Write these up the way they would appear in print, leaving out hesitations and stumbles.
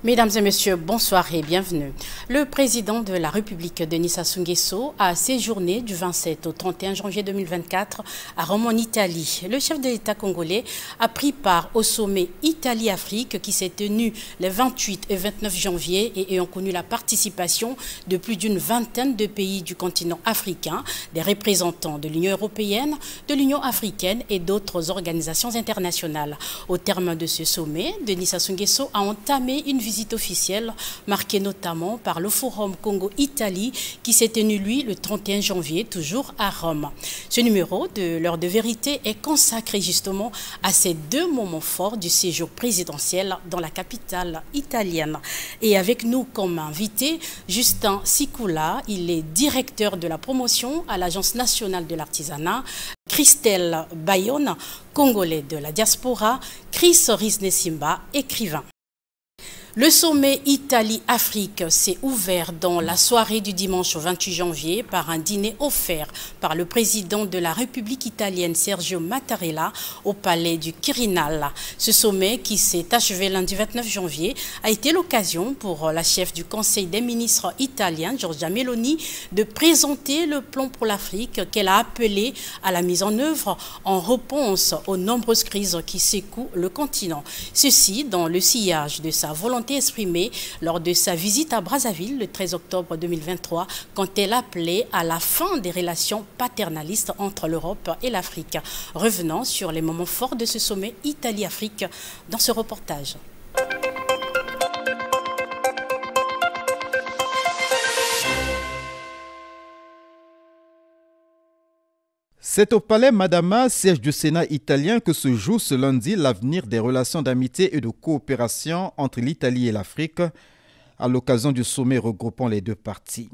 Mesdames et messieurs, bonsoir et bienvenue. Le président de la République, Denis Sassou Nguesso, a séjourné du 27 au 31 janvier 2024 à Rome en Italie. Le chef de l'État congolais a pris part au sommet Italie-Afrique qui s'est tenu les 28 et 29 janvier et ayant connu la participation de plus d'une vingtaine de pays du continent africain, des représentants de l'Union européenne, de l'Union africaine et d'autres organisations internationales. Au terme de ce sommet, Denis Sassou Nguesso a entamé une visite officielle marquée notamment par le Forum Congo-Italie qui s'est tenu, lui, le 31 janvier, toujours à Rome. Ce numéro de l'heure de vérité est consacré justement à ces deux moments forts du séjour présidentiel dans la capitale italienne. Et avec nous comme invité, Justin Sikula, il est directeur de la promotion à l'Agence nationale de l'artisanat, Christelle Bayonne, congolais de la diaspora, Chris Risnesimba, écrivain. Le sommet Italie-Afrique s'est ouvert dans la soirée du dimanche 28 janvier par un dîner offert par le président de la République italienne Sergio Mattarella au palais du Quirinal. Ce sommet, qui s'est achevé lundi 29 janvier, a été l'occasion pour la chef du Conseil des ministres italien, Giorgia Meloni, de présenter le plan pour l'Afrique qu'elle a appelé à la mise en œuvre en réponse aux nombreuses crises qui secouent le continent. Ceci dans le sillage de sa volonté exprimée lors de sa visite à Brazzaville le 13 octobre 2023 quand elle appelait à la fin des relations paternalistes entre l'Europe et l'Afrique. Revenons sur les moments forts de ce sommet Italie-Afrique dans ce reportage. C'est au palais Madama, siège du Sénat italien, que se joue ce lundi l'avenir des relations d'amitié et de coopération entre l'Italie et l'Afrique, à l'occasion du sommet regroupant les deux parties.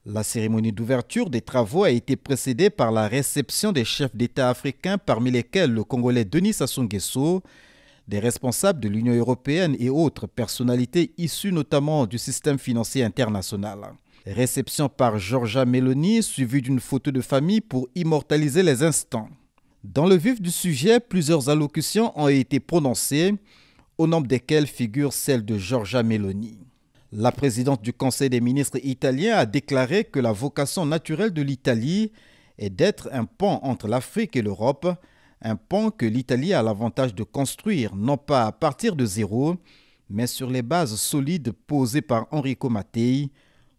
La cérémonie d'ouverture des travaux a été précédée par la réception des chefs d'État africains, parmi lesquels le Congolais Denis Sassou Nguesso, des responsables de l'Union européenne et autres personnalités issues notamment du système financier international. Réception par Giorgia Meloni, suivie d'une photo de famille pour immortaliser les instants. Dans le vif du sujet, plusieurs allocutions ont été prononcées, au nombre desquelles figure celle de Giorgia Meloni. La présidente du Conseil des ministres italien a déclaré que la vocation naturelle de l'Italie est d'être un pont entre l'Afrique et l'Europe, un pont que l'Italie a l'avantage de construire, non pas à partir de zéro, mais sur les bases solides posées par Enrico Mattei,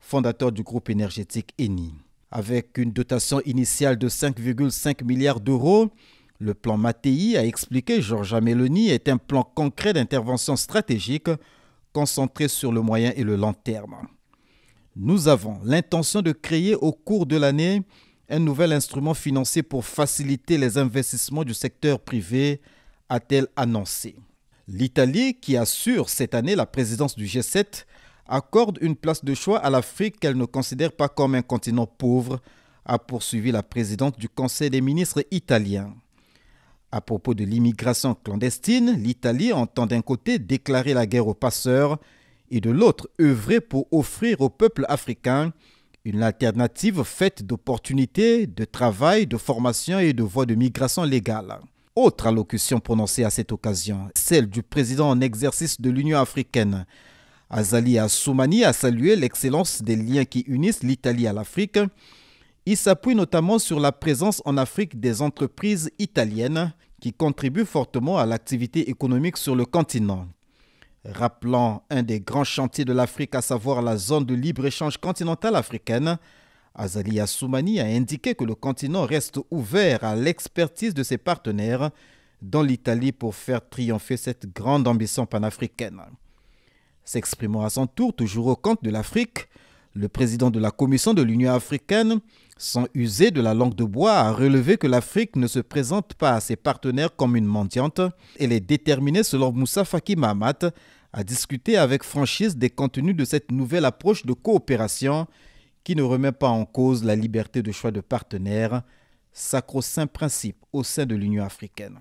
fondateur du groupe énergétique Eni. Avec une dotation initiale de 5,5 milliards d'euros, le plan Mattei, a expliqué Giorgia Meloni, est un plan concret d'intervention stratégique concentré sur le moyen et le long terme. Nous avons l'intention de créer au cours de l'année un nouvel instrument financier pour faciliter les investissements du secteur privé, a-t-elle annoncé. L'Italie, qui assure cette année la présidence du G7, accorde une place de choix à l'Afrique qu'elle ne considère pas comme un continent pauvre, a poursuivi la présidente du Conseil des ministres italien. À propos de l'immigration clandestine, l'Italie entend d'un côté déclarer la guerre aux passeurs et de l'autre œuvrer pour offrir au peuple africain une alternative faite d'opportunités, de travail, de formation et de voies de migration légale. Autre allocution prononcée à cette occasion, celle du président en exercice de l'Union africaine, Azali Assoumani, a salué l'excellence des liens qui unissent l'Italie à l'Afrique. Il s'appuie notamment sur la présence en Afrique des entreprises italiennes qui contribuent fortement à l'activité économique sur le continent. Rappelant un des grands chantiers de l'Afrique, à savoir la zone de libre-échange continentale africaine, Azali Assoumani a indiqué que le continent reste ouvert à l'expertise de ses partenaires dans l'Italie pour faire triompher cette grande ambition panafricaine. S'exprimant à son tour toujours au compte de l'Afrique, le président de la Commission de l'Union africaine, sans user de la langue de bois, a relevé que l'Afrique ne se présente pas à ses partenaires comme une mendiante. Elle est déterminée, selon Moussa Faki Mahamat, à discuter avec franchise des contenus de cette nouvelle approche de coopération qui ne remet pas en cause la liberté de choix de partenaires, sacro-saint principe au sein de l'Union africaine.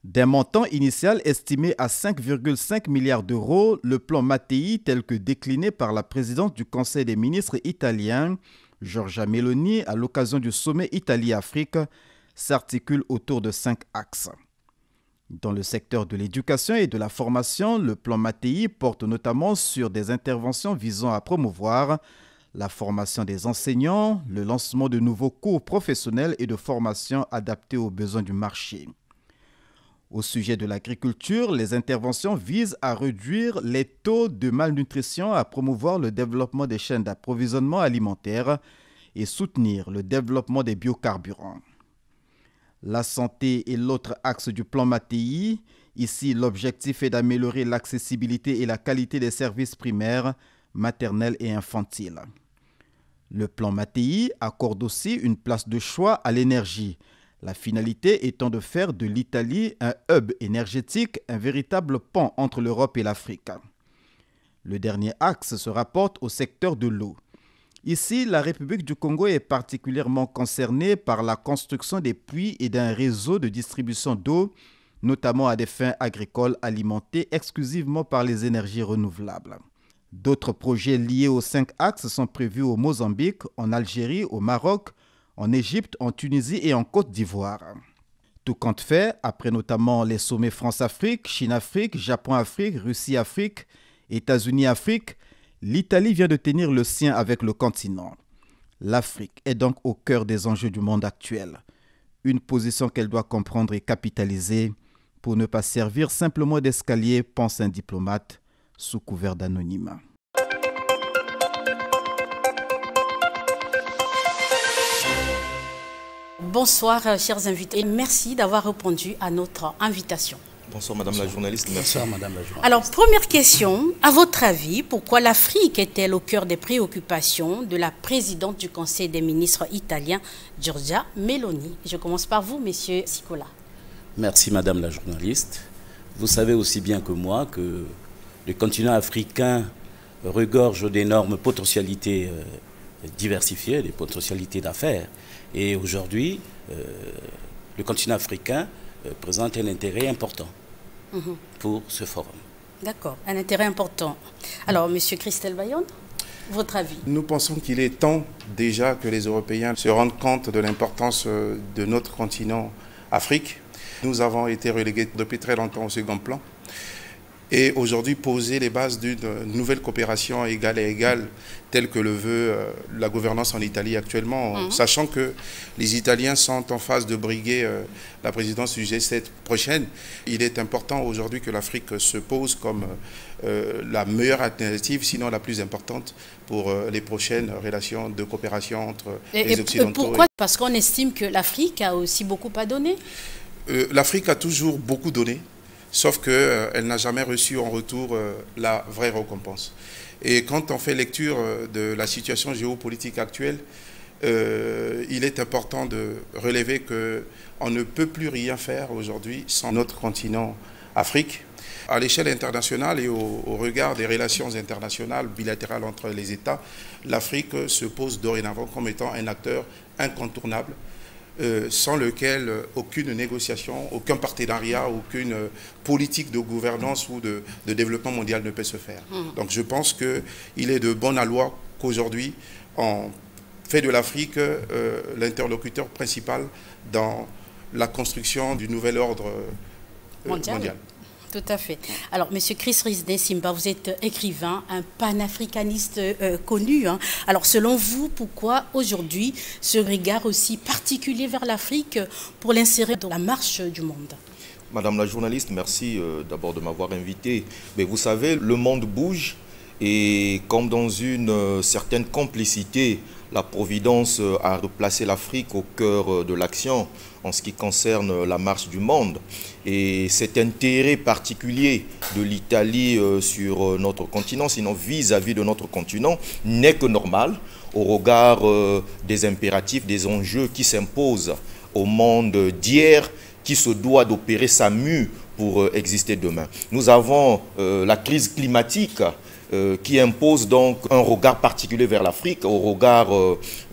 D'un montant initial estimé à 5,5 milliards d'euros, le plan Mattei, tel que décliné par la présidente du Conseil des ministres italien, Giorgia Meloni, à l'occasion du sommet Italie-Afrique, s'articule autour de 5 axes. Dans le secteur de l'éducation et de la formation, le plan Mattei porte notamment sur des interventions visant à promouvoir la formation des enseignants, le lancement de nouveaux cours professionnels et de formation adaptés aux besoins du marché. Au sujet de l'agriculture, les interventions visent à réduire les taux de malnutrition, à promouvoir le développement des chaînes d'approvisionnement alimentaire et soutenir le développement des biocarburants. La santé est l'autre axe du plan Mattei. Ici, l'objectif est d'améliorer l'accessibilité et la qualité des services primaires, maternels et infantiles. Le plan Mattei accorde aussi une place de choix à l'énergie, la finalité étant de faire de l'Italie un hub énergétique, un véritable pont entre l'Europe et l'Afrique. Le dernier axe se rapporte au secteur de l'eau. Ici, la République du Congo est particulièrement concernée par la construction des puits et d'un réseau de distribution d'eau, notamment à des fins agricoles alimentés exclusivement par les énergies renouvelables. D'autres projets liés aux 5 axes sont prévus au Mozambique, en Algérie, au Maroc, en Égypte, en Tunisie et en Côte d'Ivoire. Tout compte fait, après notamment les sommets France-Afrique, Chine-Afrique, Japon-Afrique, Russie-Afrique, États-Unis-Afrique, l'Italie vient de tenir le sien avec le continent. L'Afrique est donc au cœur des enjeux du monde actuel. Une position qu'elle doit comprendre et capitaliser pour ne pas servir simplement d'escalier, pense un diplomate, sous couvert d'anonymat. Bonsoir, chers invités. Merci d'avoir répondu à notre invitation. Bonsoir Madame la journaliste, merci. Bonsoir Madame la journaliste. Alors, première question, à votre avis, pourquoi l'Afrique est-elle au cœur des préoccupations de la présidente du Conseil des ministres italien, Giorgia Meloni? Je commence par vous, Monsieur Sikola. Merci Madame la journaliste. Vous savez aussi bien que moi que le continent africain regorge d'énormes potentialités diversifiées, des potentialités d'affaires. Et aujourd'hui, le continent africain présente un intérêt important pour ce forum. D'accord, un intérêt important. Alors, Monsieur Christelle Bayonne, votre avis? Nous pensons qu'il est temps déjà que les Européens se rendent compte de l'importance de notre continent Afrique. Nous avons été relégués depuis très longtemps au second plan. Et aujourd'hui, poser les bases d'une nouvelle coopération égale à égale, telle que le veut la gouvernance en Italie actuellement, sachant que les Italiens sont en phase de briguer la présidence du G7 prochaine. Il est important aujourd'hui que l'Afrique se pose comme la meilleure alternative, sinon la plus importante, pour les prochaines relations de coopération entre les Occidentaux. Pourquoi? Parce qu'on estime que l'Afrique a aussi beaucoup à donner. L'Afrique a toujours beaucoup donné. Sauf qu'elle n'a jamais reçu en retour la vraie récompense. Et quand on fait lecture de la situation géopolitique actuelle, il est important de relever qu'on ne peut plus rien faire aujourd'hui sans notre continent Afrique. À l'échelle internationale et au regard des relations internationales bilatérales entre les États, l'Afrique se pose dorénavant comme étant un acteur incontournable, sans lequel aucune négociation, aucun partenariat, aucune politique de gouvernance ou de développement mondial ne peut se faire. Donc je pense qu'il est de bon aloi qu'aujourd'hui, on fait de l'Afrique l'interlocuteur principal dans la construction du nouvel ordre mondial. Tout à fait. Alors, Monsieur Chris Risdé-Simba, vous êtes écrivain, un panafricaniste connu. Alors, selon vous, pourquoi aujourd'hui ce regard aussi particulier vers l'Afrique pour l'insérer dans la marche du monde? Madame la journaliste, merci d'abord de m'avoir invité. Mais vous savez, le monde bouge et comme dans une certaine complicité, la Providence a replacé l'Afrique au cœur de l'action en ce qui concerne la marche du monde. Et cet intérêt particulier de l'Italie sur notre continent, sinon vis-à-vis de notre continent, n'est que normal au regard des impératifs, des enjeux qui s'imposent au monde d'hier, qui se doit d'opérer sa mue pour exister demain. Nous avons la crise climatique qui impose donc un regard particulier vers l'Afrique, au regard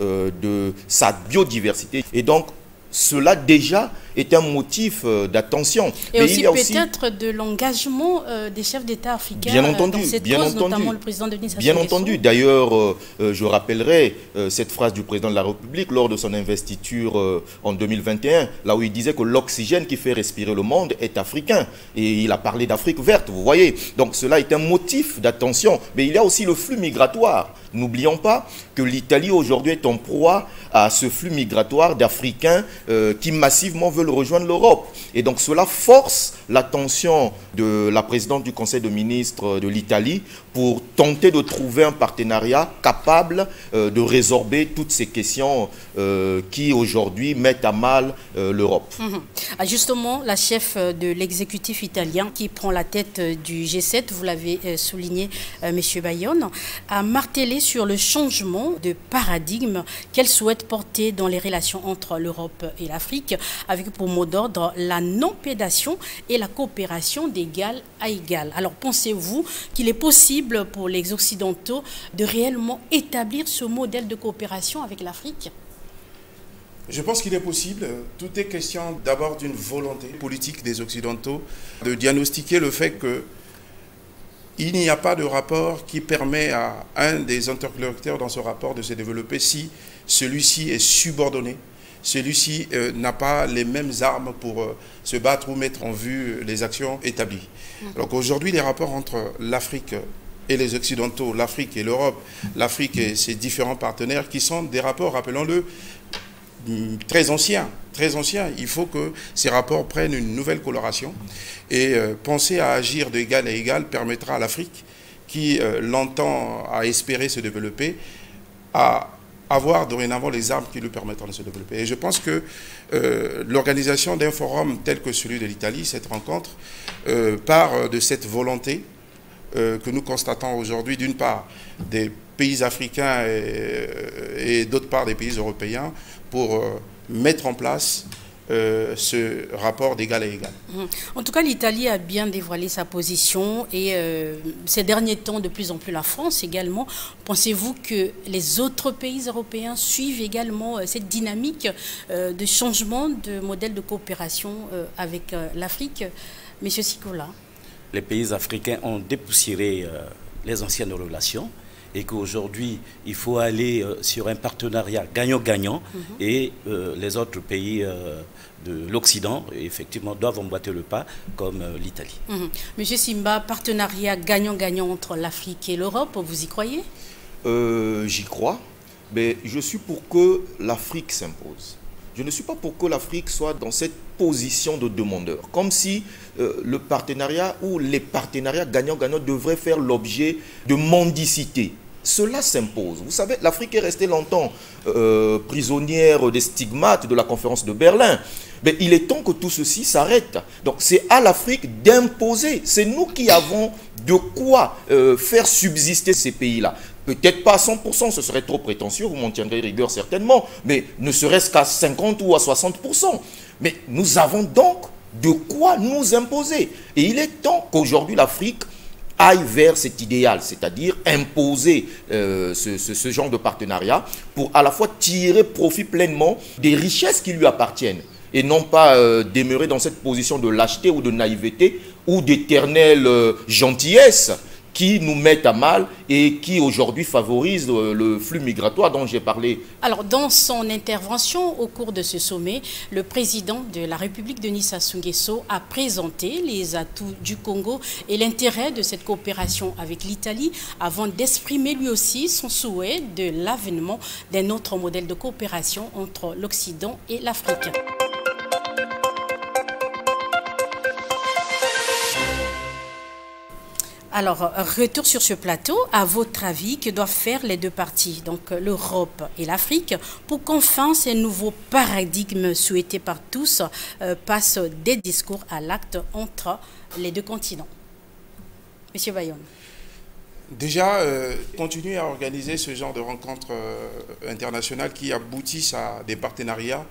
de sa biodiversité. Et donc, cela déjà est un motif d'attention. Et aussi peut-être de l'engagement des chefs d'État africains dans cette cause, notamment le président de Sassou Nguesso. Bien entendu. D'ailleurs, je rappellerai cette phrase du président de la République lors de son investiture en 2021, là où il disait que l'oxygène qui fait respirer le monde est africain. Et il a parlé d'Afrique verte, vous voyez. Donc cela est un motif d'attention. Mais il y a aussi le flux migratoire. N'oublions pas que l'Italie aujourd'hui est en proie à ce flux migratoire d'Africains qui massivement veulent rejoindre l'Europe. Et donc cela force l'attention de la présidente du Conseil de ministres de l'Italie pour tenter de trouver un partenariat capable de résorber toutes ces questions qui aujourd'hui mettent à mal l'Europe. Justement, la chef de l'exécutif italien qui prend la tête du G7, vous l'avez souligné, M. Bayonne, a martelé sur le changement de paradigme qu'elle souhaite porter dans les relations entre l'Europe et l'Afrique, avec pour mot d'ordre la non-prédation et la coopération d'égal à égal. Alors pensez-vous qu'il est possible pour les Occidentaux de réellement établir ce modèle de coopération avec l'Afrique ? Je pense qu'il est possible. Tout est question d'abord d'une volonté politique des Occidentaux de diagnostiquer le fait que il n'y a pas de rapport qui permet à un des interlocuteurs dans ce rapport de se développer si celui-ci est subordonné, celui-ci n'a pas les mêmes armes pour se battre ou mettre en vue les actions établies. Donc aujourd'hui, les rapports entre l'Afrique et les Occidentaux, l'Afrique et l'Europe, l'Afrique et ses différents partenaires, qui sont des rapports, rappelons-le, très anciens. Il faut que ces rapports prennent une nouvelle coloration et penser à agir d'égal à égal permettra à l'Afrique, qui longtemps a espéré se développer, à avoir dorénavant les armes qui lui permettront de se développer. Et je pense que l'organisation d'un forum tel que celui de l'Italie, cette rencontre, part de cette volonté que nous constatons aujourd'hui, d'une part des pays africains et d'autre part des pays européens, pour mettre en place ce rapport d'égal à égal. En tout cas, l'Italie a bien dévoilé sa position et ces derniers temps, de plus en plus la France également. Pensez-vous que les autres pays européens suivent également cette dynamique de changement de modèle de coopération avec l'Afrique? Monsieur Sikola. Les pays africains ont dépoussiéré les anciennes relations et qu'aujourd'hui, il faut aller sur un partenariat gagnant-gagnant et les autres pays de l'Occident, effectivement, doivent emboîter le pas, comme l'Italie. Monsieur Simba, partenariat gagnant-gagnant entre l'Afrique et l'Europe, vous y croyez? J'y crois, mais je suis pour que l'Afrique s'impose. Je ne suis pas pour que l'Afrique soit dans cette position de demandeur, comme si le partenariat ou les partenariats gagnants-gagnants devraient faire l'objet de mendicité. Cela s'impose. Vous savez, l'Afrique est restée longtemps prisonnière des stigmates de la conférence de Berlin. Mais il est temps que tout ceci s'arrête. Donc c'est à l'Afrique d'imposer. C'est nous qui avons de quoi faire subsister ces pays-là. Peut-être pas à 100%, ce serait trop prétentieux, vous m'en tiendrez rigueur certainement, mais ne serait-ce qu'à 50 ou à 60%. Mais nous avons donc de quoi nous imposer. Et il est temps qu'aujourd'hui l'Afrique aille vers cet idéal, c'est-à-dire imposer ce genre de partenariat pour à la fois tirer profit pleinement des richesses qui lui appartiennent et non pas demeurer dans cette position de lâcheté ou de naïveté ou d'éternelle gentillesse qui nous mettent à mal et qui aujourd'hui favorisent le flux migratoire dont j'ai parlé. Alors, dans son intervention au cours de ce sommet, le président de la République, Denis Sassou Nguesso, a présenté les atouts du Congo et l'intérêt de cette coopération avec l'Italie avant d'exprimer lui aussi son souhait de l'avènement d'un autre modèle de coopération entre l'Occident et l'Afrique. Alors, retour sur ce plateau, à votre avis, que doivent faire les deux parties, donc l'Europe et l'Afrique, pour qu'enfin ces nouveaux paradigmes souhaités par tous passent des discours à l'acte entre les deux continents? Monsieur Bayonne. Déjà, continuer à organiser ce genre de rencontres internationales qui aboutissent à des partenariats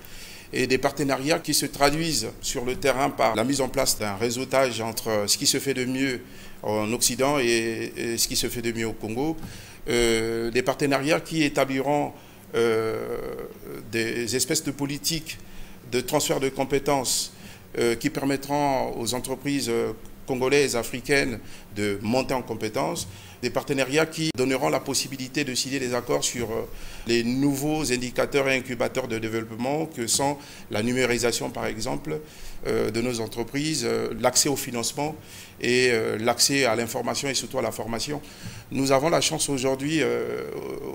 et des partenariats qui se traduisent sur le terrain par la mise en place d'un réseautage entre ce qui se fait de mieux en Occident et ce qui se fait de mieux au Congo, des partenariats qui établiront des espèces de politiques de transfert de compétences qui permettront aux entreprises congolaises, africaines de monter en compétences, des partenariats qui donneront la possibilité de signer des accords sur les nouveaux indicateurs et incubateurs de développement que sont la numérisation par exemple de nos entreprises, l'accès au financement et l'accès à l'information et surtout à la formation. Nous avons la chance aujourd'hui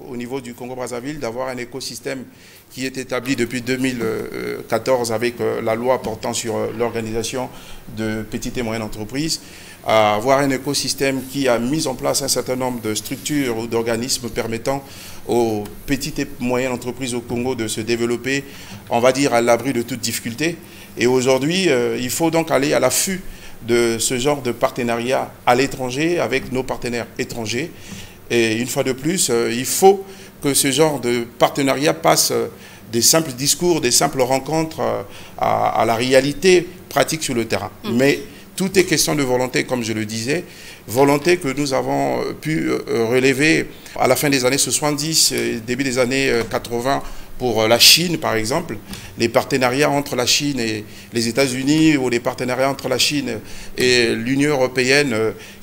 au niveau du Congo-Brazzaville d'avoir un écosystème qui est établi depuis 2014 avec la loi portant sur l'organisation de petites et moyennes entreprises, à avoir un écosystème qui a mis en place un certain nombre de structures ou d'organismes permettant aux petites et moyennes entreprises au Congo de se développer, on va dire, à l'abri de toute difficulté. Et aujourd'hui, il faut donc aller à l'affût de ce genre de partenariat à l'étranger avec nos partenaires étrangers. Et une fois de plus, il faut que ce genre de partenariat passe des simples discours, des simples rencontres à la réalité pratique sur le terrain. Mais tout est question de volonté, comme je le disais, volonté que nous avons pu relever à la fin des années 70 et début des années 80 pour la Chine, par exemple. Les partenariats entre la Chine et les États-Unis ou les partenariats entre la Chine et l'Union européenne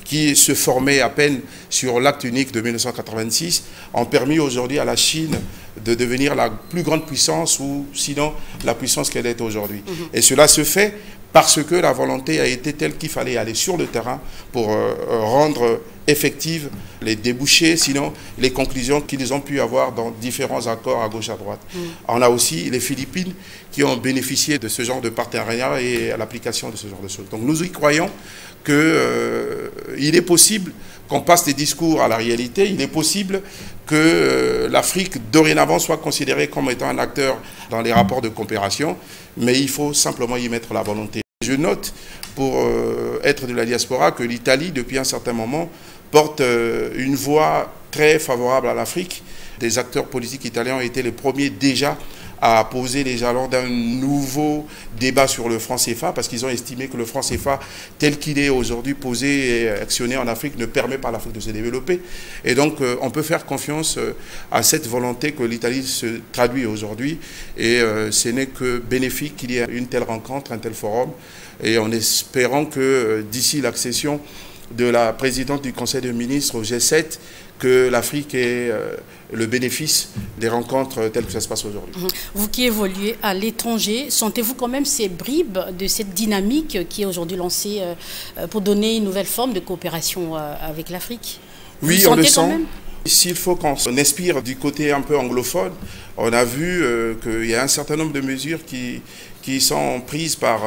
qui se formaient à peine sur l'acte unique de 1986 ont permis aujourd'hui à la Chine de devenir la plus grande puissance ou sinon la puissance qu'elle est aujourd'hui. Et cela se fait parce que la volonté a été telle qu'il fallait aller sur le terrain pour rendre effectives les débouchés, sinon les conclusions qu'ils ont pu avoir dans différents accords à gauche à droite. On a aussi les Philippines qui ont bénéficié de ce genre de partenariat et à l'application de ce genre de choses. Donc nous y croyons qu'il est possible qu'on passe des discours à la réalité, il est possible que l'Afrique dorénavant soit considérée comme étant un acteur dans les rapports de coopération, mais il faut simplement y mettre la volonté. Je note, pour être de la diaspora, que l'Italie, depuis un certain moment, porte une voix très favorable à l'Afrique. Des acteurs politiques italiens ont été les premiers déjà à poser les jalons d'un nouveau débat sur le franc CFA, parce qu'ils ont estimé que le franc CFA, tel qu'il est aujourd'hui posé et actionné en Afrique, ne permet pas à l'Afrique de se développer. Et donc, on peut faire confiance à cette volonté que l'Italie se traduit aujourd'hui. Et ce n'est que bénéfique qu'il y ait une telle rencontre, un tel forum. Et en espérant que d'ici l'accession de la présidente du Conseil des ministres au G7, que l'Afrique ait le bénéfice des rencontres telles que ça se passe aujourd'hui. Vous qui évoluez à l'étranger, sentez-vous quand même ces bribes de cette dynamique qui est aujourd'hui lancée pour donner une nouvelle forme de coopération avec l'Afrique? Oui, on le sent. S'il faut qu'on inspire du côté un peu anglophone, on a vu qu'il y a un certain nombre de mesures qui sont prises par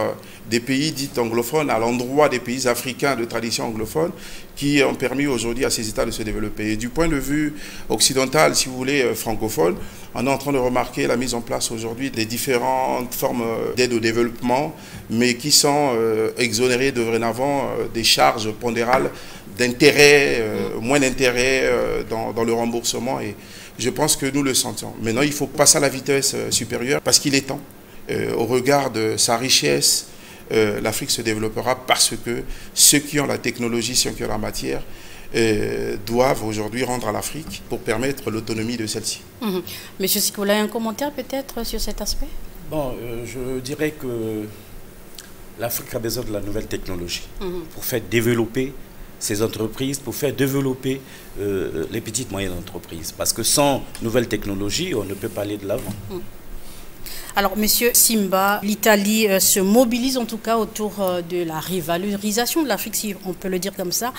des pays dits anglophones à l'endroit des pays africains de tradition anglophone qui ont permis aujourd'hui à ces États de se développer. Et du point de vue occidental, si vous voulez, francophone, on est en train de remarquer la mise en place aujourd'hui des différentes formes d'aide au développement, mais qui sont exonérées dorénavant des charges pondérales d'intérêt, moins d'intérêt dans le remboursement. Et je pense que nous le sentons. Maintenant, il faut passer à la vitesse supérieure parce qu'il est temps. Au regard de sa richesse, l'Afrique se développera parce que ceux qui ont la technologie, ceux qui ont la matière, doivent aujourd'hui rendre à l'Afrique pour permettre l'autonomie de celle-ci. Monsieur Sikola, un commentaire peut-être sur cet aspect? Bon, je dirais que l'Afrique a besoin de la nouvelle technologie pour faire développer ces entreprises, pour faire développer les petites et moyennes entreprises. Parce que sans nouvelle technologie, on ne peut pas aller de l'avant. Alors, Monsieur Simba, l'Italie se mobilise en tout cas autour de la rivalorisation de l'Afrique, si on peut le dire comme ça.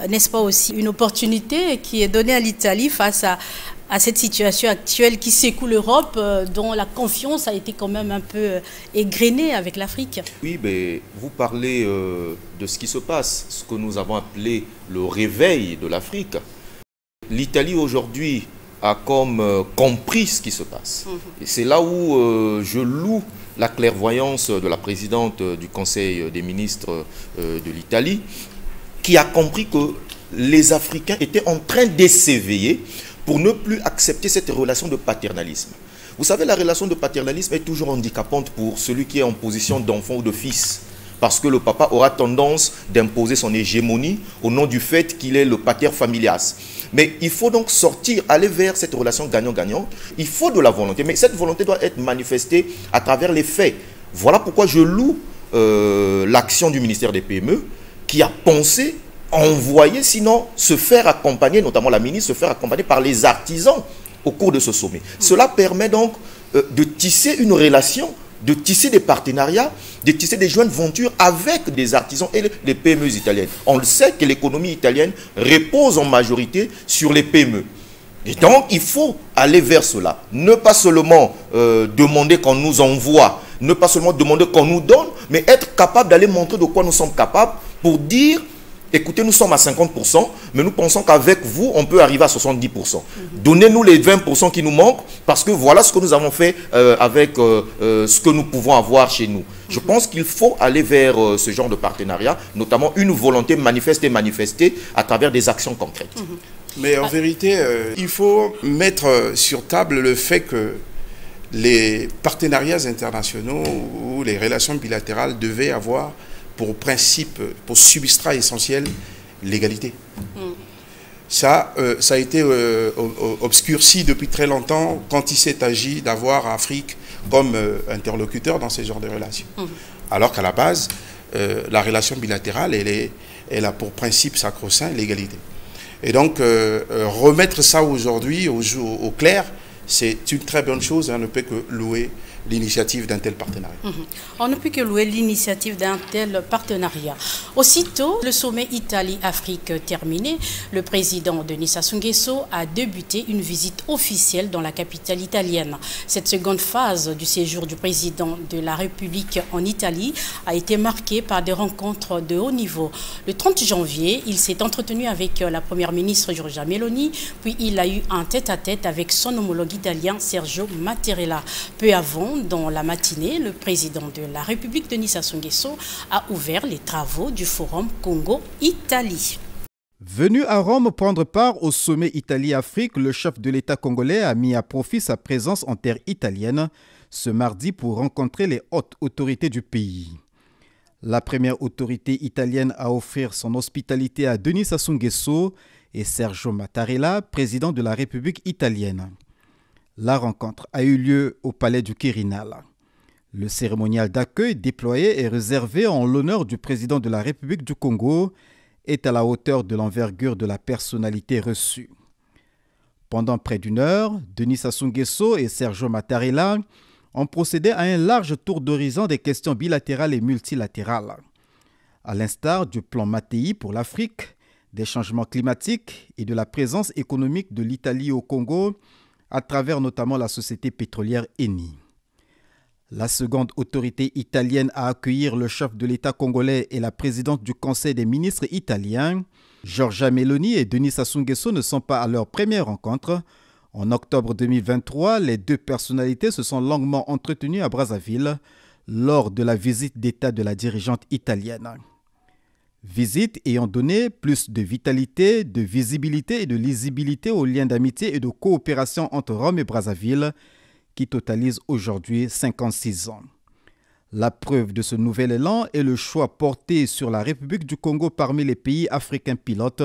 N'est-ce pas aussi une opportunité qui est donnée à l'Italie face à cette situation actuelle qui secoue l'Europe, dont la confiance a été quand même un peu égrenée avec l'Afrique? Oui, mais vous parlez de ce qui se passe, ce que nous avons appelé le réveil de l'Afrique. L'Italie aujourd'hui a comme compris ce qui se passe. Et c'est là où je loue la clairvoyance de la présidente du Conseil des ministres de l'Italie, qui a compris que les Africains étaient en train de s'éveiller pour ne plus accepter cette relation de paternalisme. Vous savez, la relation de paternalisme est toujours handicapante pour celui qui est en position d'enfant ou de fils, parce que le papa aura tendance d'imposer son hégémonie au nom du fait qu'il est le pater familias. Mais il faut donc sortir, aller vers cette relation gagnant-gagnant. Il faut de la volonté, mais cette volonté doit être manifestée à travers les faits. Voilà pourquoi je loue l'action du ministère des PME qui a pensé envoyer, sinon se faire accompagner, notamment la ministre, se faire accompagner par les artisans au cours de ce sommet. Cela permet donc de tisser une relation, de tisser des partenariats, de tisser des jointes ventures avec des artisans et les PME italiennes. On le sait que l'économie italienne repose en majorité sur les PME. Et donc, il faut aller vers cela. Ne pas seulement demander qu'on nous envoie, ne pas seulement demander qu'on nous donne, mais être capable d'aller montrer de quoi nous sommes capables pour dire, écoutez, nous sommes à 50%, mais nous pensons qu'avec vous, on peut arriver à 70%. Donnez-nous les 20% qui nous manquent, parce que voilà ce que nous avons fait avec ce que nous pouvons avoir chez nous. Je pense qu'il faut aller vers ce genre de partenariat, notamment une volonté manifeste et manifestée à travers des actions concrètes. Mais en vérité, il faut mettre sur table le fait que les partenariats internationaux ou les relations bilatérales devaient avoir pour principe, pour substrat essentiel, l'égalité. Ça a été obscurci depuis très longtemps quand il s'est agi d'avoir l'Afrique comme interlocuteur dans ce genre de relations. Alors qu'à la base, la relation bilatérale, elle a pour principe sacro-saint l'égalité. Et donc, remettre ça aujourd'hui au clair, c'est une très bonne chose, on ne peut que louer l'initiative d'un tel partenariat. On ne peut que louer l'initiative d'un tel partenariat. Aussitôt, le sommet Italie-Afrique terminé, le président Denis Sassou Nguesso a débuté une visite officielle dans la capitale italienne. Cette seconde phase du séjour du président de la République en Italie a été marquée par des rencontres de haut niveau. Le 30 janvier, il s'est entretenu avec la première ministre Giorgia Meloni, puis il a eu un tête-à-tête avec son homologue italien Sergio Mattarella. Peu avant, dans la matinée, le président de la République, Denis Sassou Nguesso, a ouvert les travaux du Forum Congo-Italie. Venu à Rome prendre part au sommet Italie-Afrique, le chef de l'État congolais a mis à profit sa présence en terre italienne ce mardi pour rencontrer les hautes autorités du pays. La première autorité italienne à offrir son hospitalité à Denis Sassou Nguesso et Sergio Mattarella, président de la République italienne. La rencontre a eu lieu au palais du Quirinal. Le cérémonial d'accueil déployé et réservé en l'honneur du président de la République du Congo est à la hauteur de l'envergure de la personnalité reçue. Pendant près d'une heure, Denis Sassou Nguesso et Sergio Mattarella ont procédé à un large tour d'horizon des questions bilatérales et multilatérales. À l'instar du plan Mattei pour l'Afrique, des changements climatiques et de la présence économique de l'Italie au Congo, à travers notamment la société pétrolière Eni. La seconde autorité italienne à accueillir le chef de l'État congolais et la présidente du Conseil des ministres italien, Giorgia Meloni et Denis Sassou Nguesso ne sont pas à leur première rencontre. En octobre 2023, les deux personnalités se sont longuement entretenues à Brazzaville lors de la visite d'État de la dirigeante italienne. Visite ayant donné plus de vitalité, de visibilité et de lisibilité aux liens d'amitié et de coopération entre Rome et Brazzaville, qui totalise aujourd'hui 56 ans. La preuve de ce nouvel élan est le choix porté sur la République du Congo parmi les pays africains pilotes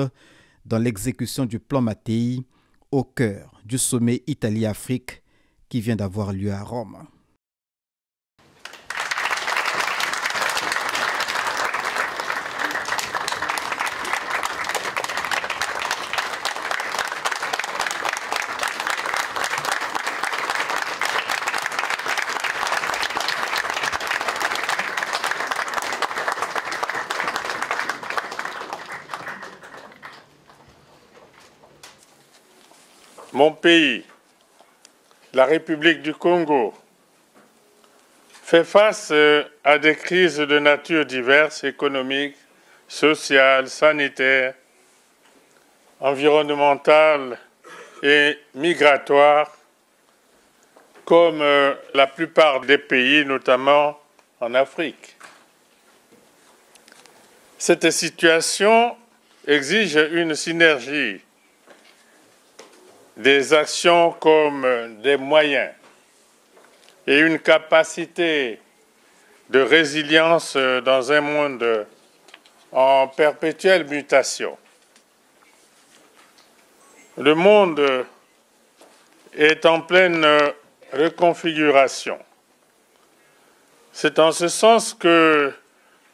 dans l'exécution du plan Mattei, au cœur du sommet Italie-Afrique qui vient d'avoir lieu à Rome. Mon pays, la République du Congo, fait face à des crises de nature diverses, économiques, sociales, sanitaires, environnementales et migratoires, comme la plupart des pays, notamment en Afrique. Cette situation exige une synergie des actions comme des moyens et une capacité de résilience dans un monde en perpétuelle mutation. Le monde est en pleine reconfiguration. C'est en ce sens que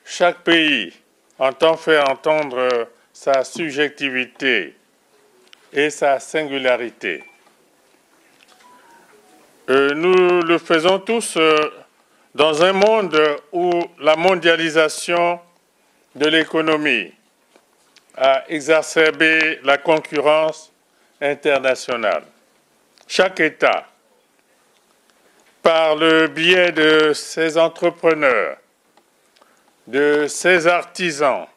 chaque pays entend faire entendre sa subjectivité et sa singularité. Nous le faisons tous dans un monde où la mondialisation de l'économie a exacerbé la concurrence internationale. Chaque État, par le biais de ses entrepreneurs, de ses artisans,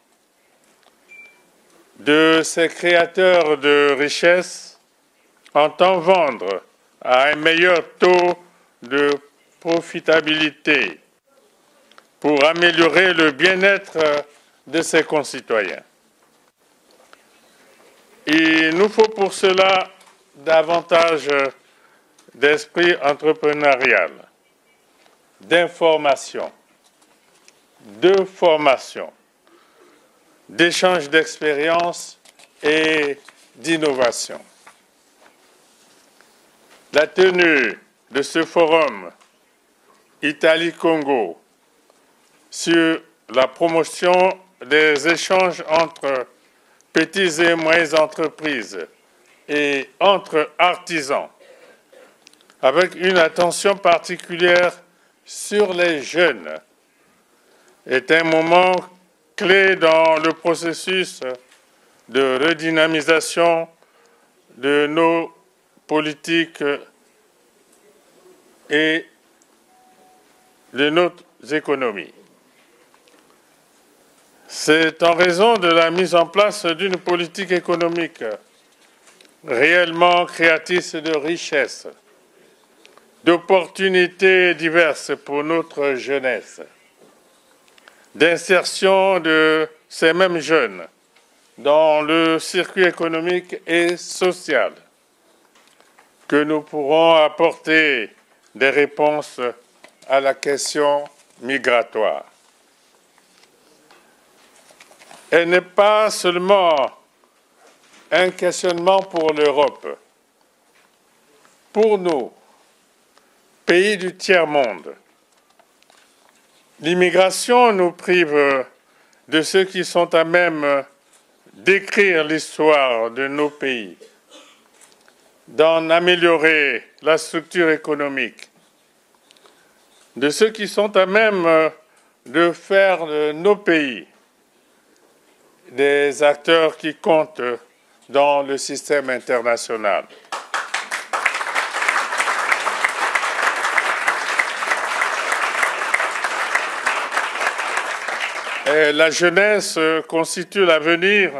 de ses créateurs de richesses, entend vendre à un meilleur taux de profitabilité pour améliorer le bien-être de ses concitoyens. Il nous faut pour cela davantage d'esprit entrepreneurial, d'information, de formation, d'échange d'expériences et d'innovation. La tenue de ce forum Italie-Congo sur la promotion des échanges entre petites et moyennes entreprises et entre artisans, avec une attention particulière sur les jeunes, est un moment clé dans le processus de redynamisation de nos politiques et de notre économie. C'est en raison de la mise en place d'une politique économique réellement créatrice de richesses, d'opportunités diverses pour notre jeunesse, d'insertion de ces mêmes jeunes dans le circuit économique et social, que nous pourrons apporter des réponses à la question migratoire. Elle n'est pas seulement un questionnement pour l'Europe. Pour nous, pays du tiers-monde, l'immigration nous prive de ceux qui sont à même d'écrire l'histoire de nos pays, d'en améliorer la structure économique, de ceux qui sont à même de faire de nos pays des acteurs qui comptent dans le système international. Et la jeunesse constitue l'avenir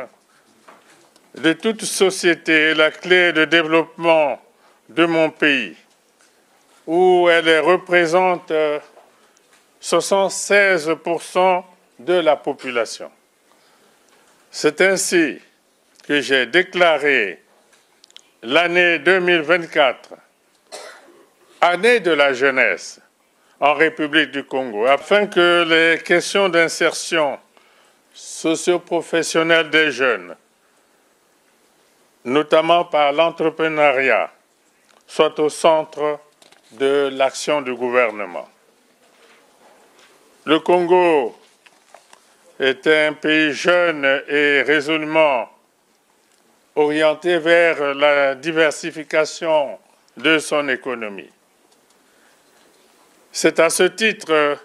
de toute société et la clé de développement de mon pays, où elle représente 76% de la population. C'est ainsi que j'ai déclaré l'année 2024, année de la jeunesse en République du Congo, afin que les questions d'insertion socio-professionnelle des jeunes, notamment par l'entrepreneuriat, soient au centre de l'action du gouvernement. Le Congo est un pays jeune et résolument orienté vers la diversification de son économie. C'est à ce titre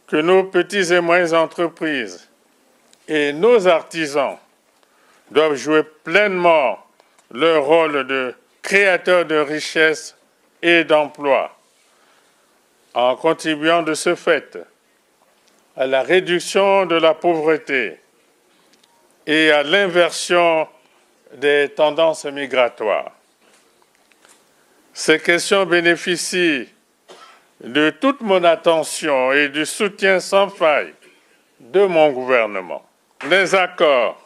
que nos petites et moyennes entreprises et nos artisans doivent jouer pleinement leur rôle de créateurs de richesses et d'emplois, en contribuant de ce fait à la réduction de la pauvreté et à l'inversion des tendances migratoires. Ces questions bénéficient de toute mon attention et du soutien sans faille de mon gouvernement. Les accords,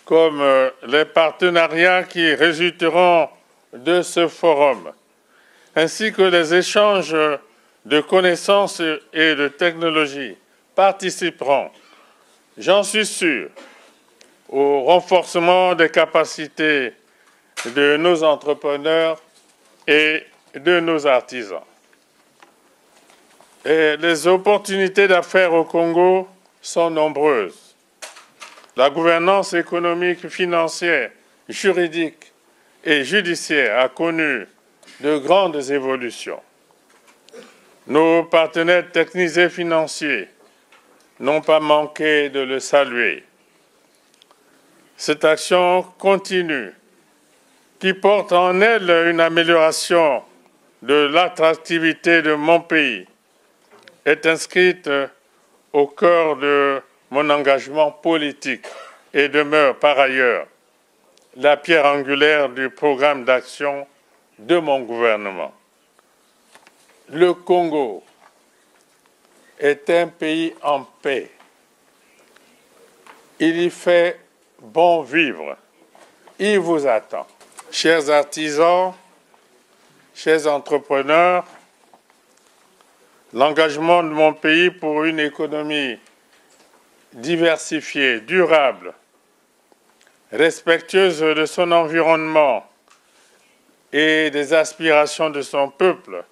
comme les partenariats qui résulteront de ce forum, ainsi que les échanges de connaissances et de technologies participeront, j'en suis sûr, au renforcement des capacités de nos entrepreneurs et de nos artisans. Et les opportunités d'affaires au Congo sont nombreuses. La gouvernance économique, financière, juridique et judiciaire a connu de grandes évolutions. Nos partenaires techniques et financiers n'ont pas manqué de le saluer. Cette action continue, qui porte en elle une amélioration de l'attractivité de mon pays, est inscrite au cœur de mon engagement politique et demeure par ailleurs la pierre angulaire du programme d'action de mon gouvernement. Le Congo est un pays en paix. Il y fait bon vivre. Il vous attend. Chers artisans, chers entrepreneurs, l'engagement de mon pays pour une économie diversifiée, durable, respectueuse de son environnement et des aspirations de son peuple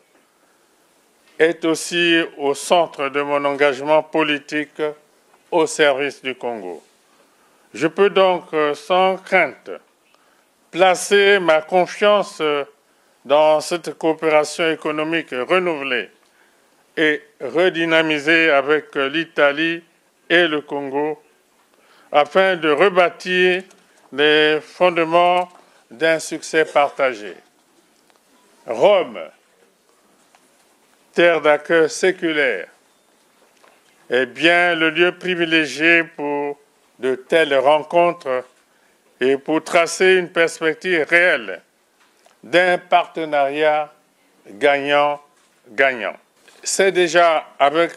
est aussi au centre de mon engagement politique au service du Congo. Je peux donc sans crainte placer ma confiance dans cette coopération économique renouvelée et redynamisée avec l'Italie et le Congo afin de rebâtir les fondements d'un succès partagé. Rome, terre d'accueil séculaire, est bien le lieu privilégié pour de telles rencontres et pour tracer une perspective réelle d'un partenariat gagnant-gagnant. C'est déjà avec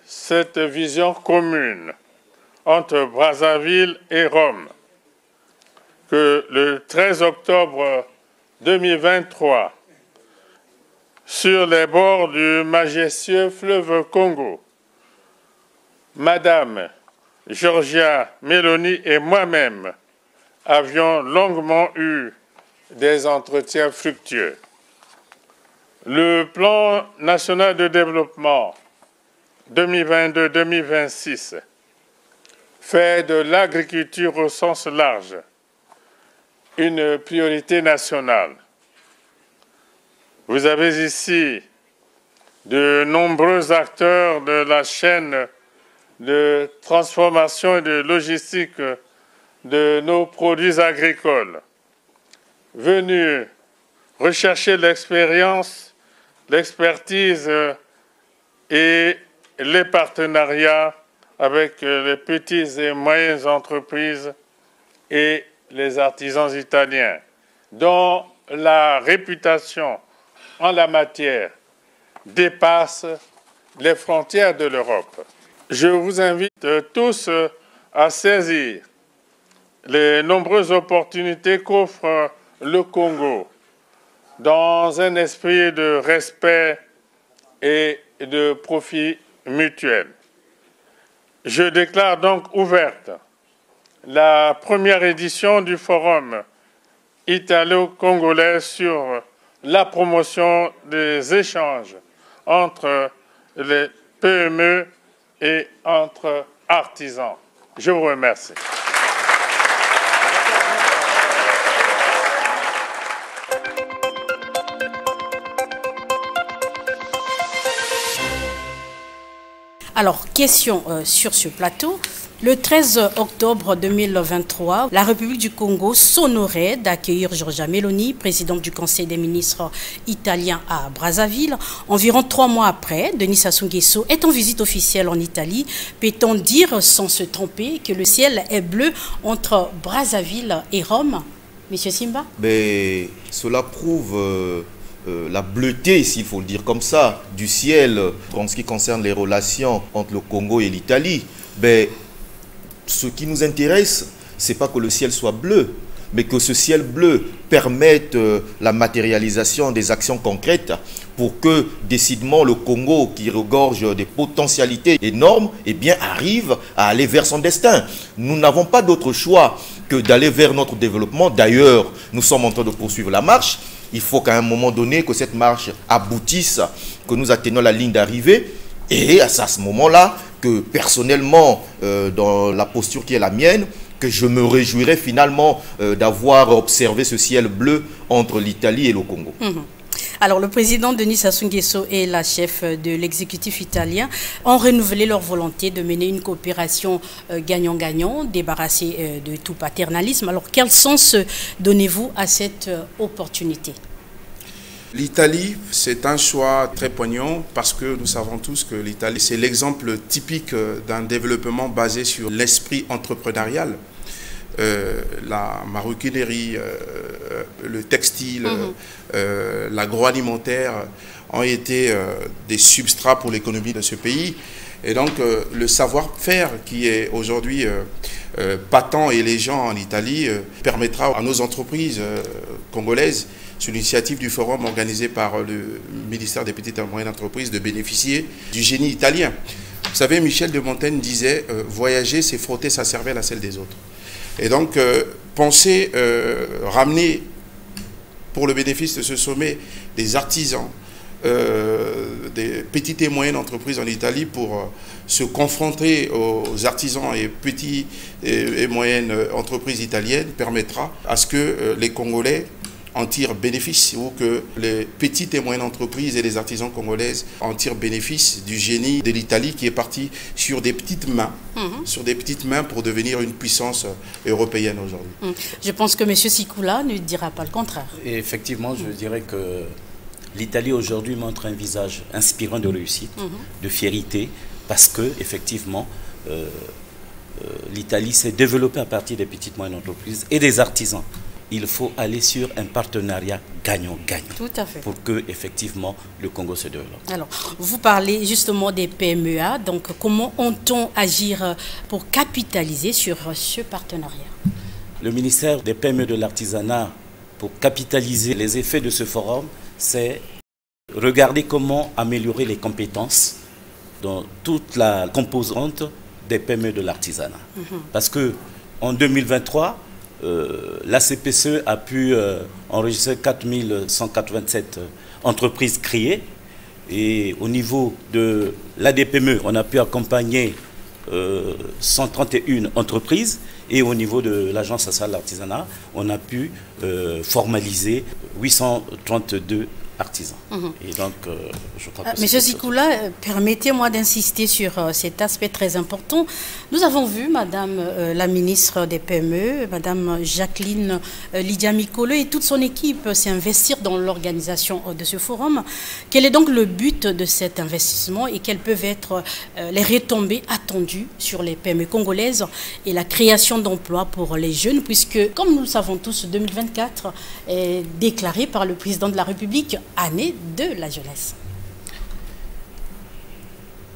cette vision commune entre Brazzaville et Rome que le 13 octobre 2023, sur les bords du majestueux fleuve Congo, Madame Giorgia Meloni et moi-même avions longuement eu des entretiens fructueux. Le plan national de développement 2022-2026 fait de l'agriculture au sens large une priorité nationale. Vous avez ici de nombreux acteurs de la chaîne de transformation et de logistique de nos produits agricoles, venus rechercher l'expérience, l'expertise et les partenariats avec les petites et moyennes entreprises et les artisans italiens, dont la réputation en la matière dépasse les frontières de l'Europe. Je vous invite tous à saisir les nombreuses opportunités qu'offre le Congo dans un esprit de respect et de profit mutuel. Je déclare donc ouverte la première édition du Forum italo-congolais sur la promotion des échanges entre les PME et entre artisans. Je vous remercie. Alors, question sur ce plateau. Le 13 octobre 2023, la République du Congo s'honorait d'accueillir Giorgia Meloni, présidente du Conseil des ministres italien à Brazzaville. Environ 3 mois après, Denis Sassou Nguesso est en visite officielle en Italie. Peut-on dire, sans se tromper, que le ciel est bleu entre Brazzaville et Rome? Monsieur Simba? Mais cela prouve la bleuté, s'il faut le dire comme ça, du ciel en ce qui concerne les relations entre le Congo et l'Italie. Mais ce qui nous intéresse, ce n'est pas que le ciel soit bleu, mais que ce ciel bleu permette la matérialisation des actions concrètes pour que, décidément, le Congo, qui regorge des potentialités énormes, eh bien, arrive à aller vers son destin. Nous n'avons pas d'autre choix que d'aller vers notre développement. D'ailleurs, nous sommes en train de poursuivre la marche. Il faut qu'à un moment donné, que cette marche aboutisse que nous atteignons la ligne d'arrivée. Et c'est à ce moment-là que personnellement, dans la posture qui est la mienne, que je me réjouirais finalement d'avoir observé ce ciel bleu entre l'Italie et le Congo. Alors, le président Denis Sassou Nguesso et la chef de l'exécutif italien ont renouvelé leur volonté de mener une coopération gagnant-gagnant, débarrassée de tout paternalisme. Alors, quel sens donnez-vous à cette opportunité? L'Italie, c'est un choix très poignant parce que nous savons tous que l'Italie, c'est l'exemple typique d'un développement basé sur l'esprit entrepreneurial. La maroquinerie, le textile, l'agroalimentaire ont été des substrats pour l'économie de ce pays. Et donc le savoir-faire qui est aujourd'hui patent et légion en Italie permettra à nos entreprises congolaises, sur l'initiative du forum organisé par le ministère des Petites et Moyennes Entreprises, de bénéficier du génie italien. Vous savez, Michel de Montaigne disait « Voyager, c'est frotter sa cervelle à celle des autres ». Et donc, penser ramener, pour le bénéfice de ce sommet, des artisans, des petites et moyennes entreprises en Italie pour se confronter aux artisans et petites et moyennes entreprises italiennes permettra à ce que les Congolais en tirent bénéfice, ou que les petites et moyennes entreprises et les artisans congolaises en tirent bénéfice du génie de l'Italie qui est parti sur des petites mains, pour devenir une puissance européenne aujourd'hui. Je pense que M. Sikula ne dira pas le contraire. Et effectivement, je dirais que l'Italie aujourd'hui montre un visage inspirant de réussite, de fierté, parce que effectivement, l'Italie s'est développée à partir des petites et moyennes entreprises et des artisans. Il faut aller sur un partenariat gagnant-gagnant. Tout à fait. Pour que, effectivement, le Congo se développe. Alors, vous parlez justement des PMEA. Donc, comment on agir pour capitaliser sur ce partenariat? Le ministère des PME de l'artisanat, pour capitaliser les effets de ce forum, c'est regarder comment améliorer les compétences dans toute la composante des PME de l'artisanat. Parce que en 2023, la CPCE a pu enregistrer 4187 entreprises créées, et au niveau de l'ADPME, on a pu accompagner 131 entreprises, et au niveau de l'Agence sociale de l'artisanat, on a pu formaliser 832 artisans. Et donc, je crois que Monsieur Sikula, permettez-moi d'insister sur cet aspect très important. Nous avons vu Madame la ministre des PME, Madame Jacqueline Lydia Mikolo et toute son équipe s'investir dans l'organisation de ce forum. Quel est donc le but de cet investissement et quelles peuvent être les retombées attendues sur les PME congolaises et la création d'emplois pour les jeunes, puisque, comme nous le savons tous, 2024 est déclaré par le président de la République année de la jeunesse.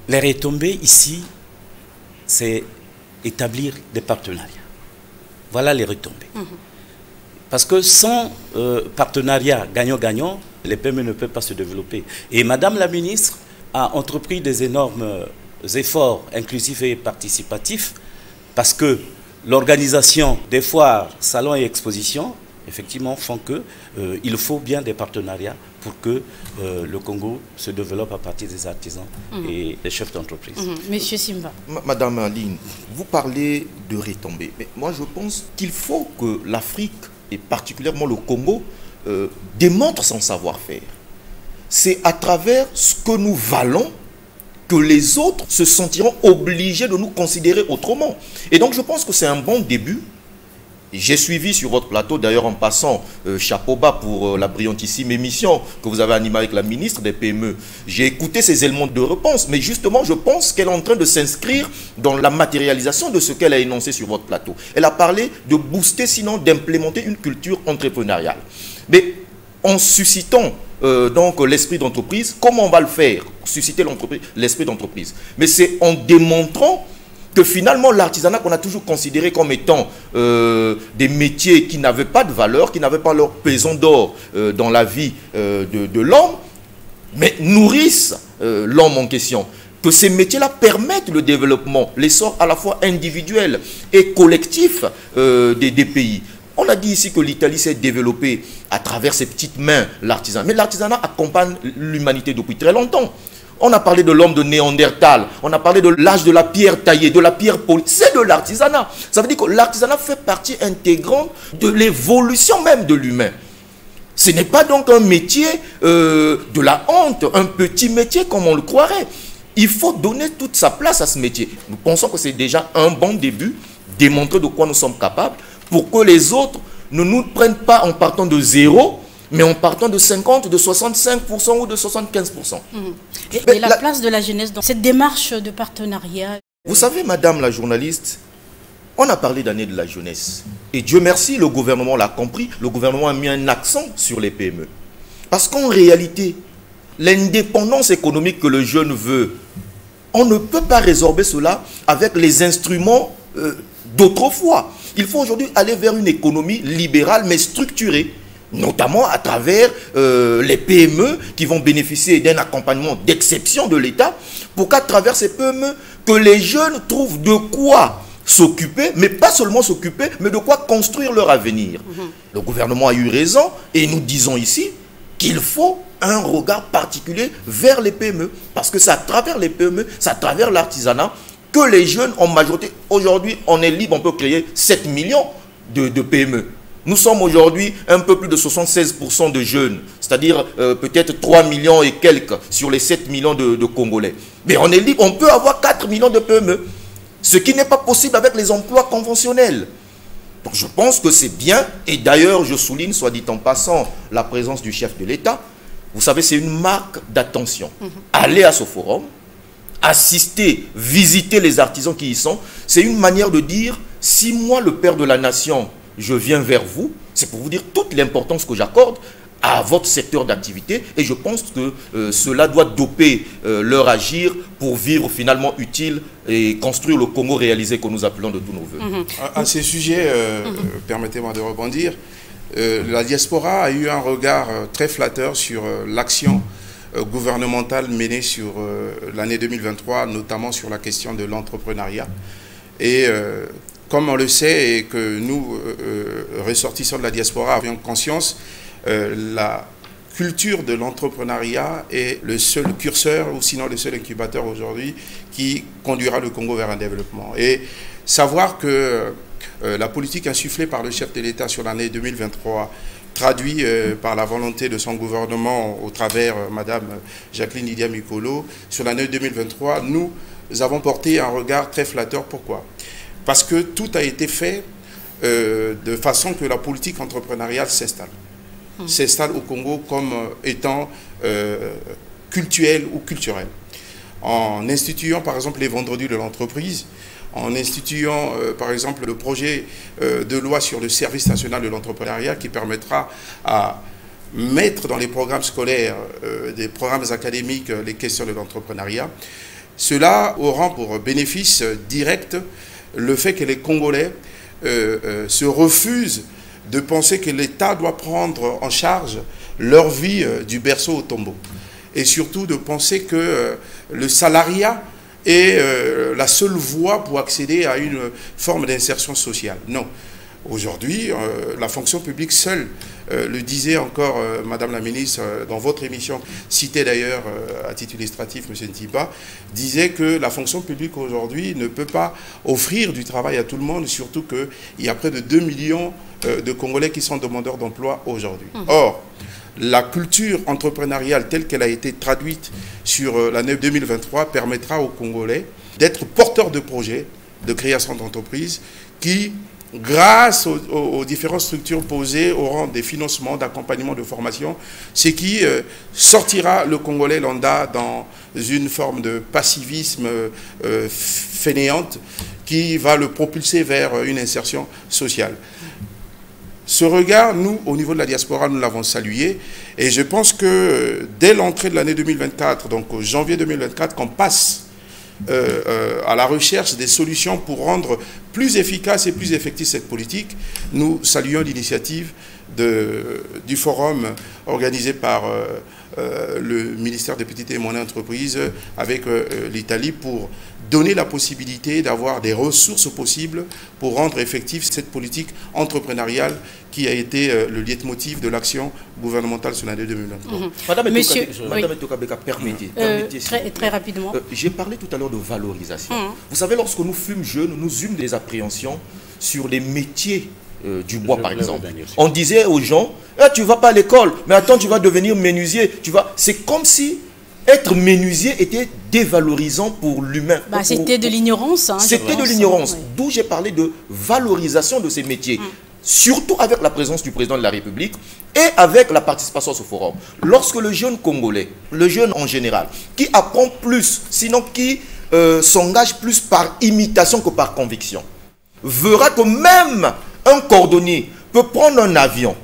Les retombées ici, c'est établir des partenariats. Voilà les retombées. Parce que sans partenariat gagnant-gagnant, les PME ne peuvent pas se développer. Et Madame la ministre a entrepris des énormes efforts inclusifs et participatifs, parce que l'organisation des foires, salons et expositions, effectivement, font qu'il faut bien des partenariats pour que le Congo se développe à partir des artisans et des chefs d'entreprise. Monsieur Simba. Madame Aline, vous parlez de retombées. Mais moi, je pense qu'il faut que l'Afrique, et particulièrement le Congo, démontre son savoir-faire. C'est à travers ce que nous valons que les autres se sentiront obligés de nous considérer autrement. Et donc, je pense que c'est un bon début. J'ai suivi sur votre plateau, d'ailleurs en passant, chapeau bas pour la brillantissime émission que vous avez animée avec la ministre des PME. J'ai écouté ces éléments de réponse, mais justement, je pense qu'elle est en train de s'inscrire dans la matérialisation de ce qu'elle a énoncé sur votre plateau. Elle a parlé de booster, sinon d'implémenter une culture entrepreneuriale. Mais en suscitant donc l'esprit d'entreprise, comment on va le faire? Susciter l'esprit d'entreprise. Mais c'est en démontrant que finalement l'artisanat qu'on a toujours considéré comme étant des métiers qui n'avaient pas de valeur, qui n'avaient pas leur pesant d'or dans la vie de l'homme, mais nourrissent l'homme en question. Que ces métiers-là permettent le développement, l'essor à la fois individuel et collectif des pays. On a dit ici que l'Italie s'est développée à travers ses petites mains, l'artisanat. Mais l'artisanat accompagne l'humanité depuis très longtemps. On a parlé de l'homme de Néandertal, on a parlé de l'âge de la pierre taillée, de la pierre polie. C'est de l'artisanat. Ça veut dire que l'artisanat fait partie intégrante de l'évolution même de l'humain. Ce n'est pas donc un métier de la honte, un petit métier comme on le croirait. Il faut donner toute sa place à ce métier. Nous pensons que c'est déjà un bon début, démontrer de quoi nous sommes capables, pour que les autres ne nous prennent pas en partant de zéro, mais en partant de 50, de 65% ou de 75%. Et la place de la jeunesse dans cette démarche de partenariat? Vous savez, madame la journaliste, on a parlé d'année de la jeunesse. Et Dieu merci, le gouvernement l'a compris, le gouvernement a mis un accent sur les PME. Parce qu'en réalité, l'indépendance économique que le jeune veut, on ne peut pas résorber cela avec les instruments d'autrefois. Il faut aujourd'hui aller vers une économie libérale mais structurée, notamment à travers les PME qui vont bénéficier d'un accompagnement d'exception de l'État, pour qu'à travers ces PME, que les jeunes trouvent de quoi s'occuper, mais pas seulement s'occuper, mais de quoi construire leur avenir. Le gouvernement a eu raison, et nous disons ici qu'il faut un regard particulier vers les PME, parce que c'est à travers les PME, c'est à travers l'artisanat, que les jeunes en majorité, aujourd'hui on est libre, on peut créer 7 millions de PME. Nous sommes aujourd'hui un peu plus de 76% de jeunes, c'est-à-dire peut-être 3 millions et quelques sur les 7 millions de Congolais. Mais on est libre, on peut avoir 4 millions de PME, ce qui n'est pas possible avec les emplois conventionnels. Donc je pense que c'est bien, et d'ailleurs je souligne, soit dit en passant, la présence du chef de l'État. Vous savez, c'est une marque d'attention. Aller à ce forum, assister, visiter les artisans qui y sont, c'est une manière de dire, si moi, le père de la nation, je viens vers vous, c'est pour vous dire toute l'importance que j'accorde à votre secteur d'activité, et je pense que cela doit doper leur agir pour vivre finalement utile et construire le Congo réalisé que nous appelons de tous nos voeux. À ces sujets, permettez-moi de rebondir, la diaspora a eu un regard très flatteur sur l'action gouvernementale menée sur l'année 2023, notamment sur la question de l'entrepreneuriat. Et comme on le sait et que nous, ressortissants de la diaspora, avions conscience, la culture de l'entrepreneuriat est le seul curseur, ou sinon le seul incubateur aujourd'hui, qui conduira le Congo vers un développement. Et savoir que la politique insufflée par le chef de l'État sur l'année 2023, traduit par la volonté de son gouvernement au travers Madame Jacqueline Lydia Mikolo, sur l'année 2023, nous avons porté un regard très flatteur. Pourquoi? Parce que tout a été fait de façon que la politique entrepreneuriale s'installe. S'installe au Congo comme étant cultuelle ou culturelle. En instituant par exemple les vendredis de l'entreprise, en instituant par exemple le projet de loi sur le service national de l'entrepreneuriat qui permettra à mettre dans les programmes scolaires, des programmes académiques, les questions de l'entrepreneuriat. Cela aura pour bénéfice direct le fait que les Congolais se refusent de penser que l'État doit prendre en charge leur vie du berceau au tombeau. Et surtout de penser que le salariat est la seule voie pour accéder à une forme d'insertion sociale. Non. Aujourd'hui, la fonction publique seule, le disait encore Madame la ministre dans votre émission, citée d'ailleurs à titre illustratif, M. Ntiba, disait que la fonction publique aujourd'hui ne peut pas offrir du travail à tout le monde, surtout qu'il y a près de 2 millions de Congolais qui sont demandeurs d'emploi aujourd'hui. Or, la culture entrepreneuriale telle qu'elle a été traduite sur l'année 2023 permettra aux Congolais d'être porteurs de projets de création d'entreprises qui, grâce aux différentes structures posées, auront des financements, d'accompagnement, de formation, ce qui sortira le Congolais lambda dans une forme de passivisme fainéante qui va le propulser vers une insertion sociale. Ce regard, nous, au niveau de la diaspora, nous l'avons salué. Et je pense que dès l'entrée de l'année 2024, donc au janvier 2024, qu'on passe à la recherche des solutions pour rendre plus efficace et plus effective cette politique, nous saluons l'initiative du forum organisé par le ministère des Petites et Moyennes Entreprises avec l'Italie pour donner la possibilité d'avoir des ressources possibles pour rendre effective cette politique entrepreneuriale qui a été le leitmotiv de l'action gouvernementale sur l'année 2023. Madame Monsieur, Tokabeka, permettez. Très rapidement. J'ai parlé tout à l'heure de valorisation. Vous savez, lorsque nous fûmes jeunes, nous eûmes des appréhensions sur les métiers du bois, par exemple. On disait aux gens, tu ne vas pas à l'école, mais attends, tu vas devenir menuisier. C'est comme si être menuisier était dévalorisant pour l'humain. C'était de l'ignorance. Hein, c'était de l'ignorance. Oui. D'où j'ai parlé de valorisation de ces métiers. Surtout avec la présence du président de la République et avec la participation à ce forum. Lorsque le jeune Congolais, le jeune en général, qui apprend plus, sinon qui s'engage plus par imitation que par conviction, verra que même un cordonnier peut prendre un avion,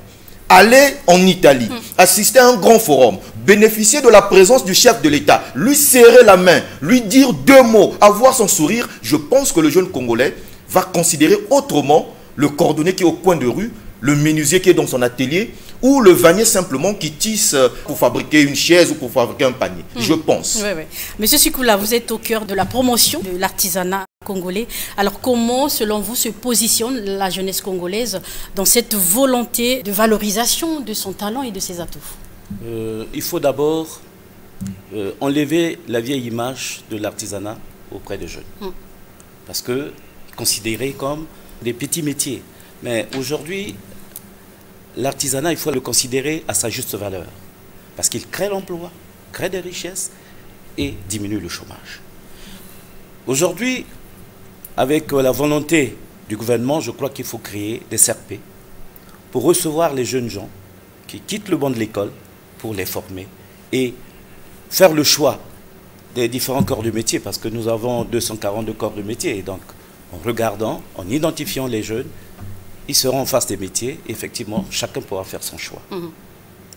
aller en Italie, assister à un grand forum, bénéficier de la présence du chef de l'État, lui serrer la main, lui dire 2 mots, avoir son sourire. Je pense que le jeune Congolais va considérer autrement le cordonnier qui est au coin de rue, le menuisier qui est dans son atelier, ou le vannier simplement qui tisse pour fabriquer une chaise ou pour fabriquer un panier. Je pense. Oui. Monsieur Sikula, vous êtes au cœur de la promotion de l'artisanat congolais. Alors comment, selon vous, se positionne la jeunesse congolaise dans cette volonté de valorisation de son talent et de ses atouts? Il faut d'abord enlever la vieille image de l'artisanat auprès des jeunes. Parce que considéré comme des petits métiers. Mais aujourd'hui, l'artisanat, il faut le considérer à sa juste valeur. Parce qu'il crée l'emploi, crée des richesses et diminue le chômage. Aujourd'hui, avec la volonté du gouvernement, je crois qu'il faut créer des CRP pour recevoir les jeunes gens qui quittent le banc de l'école pour les former et faire le choix des différents corps de métier, parce que nous avons 242 corps de métier. Et donc, en regardant, en identifiant les jeunes, ils seront en face des métiers. Et effectivement, chacun pourra faire son choix.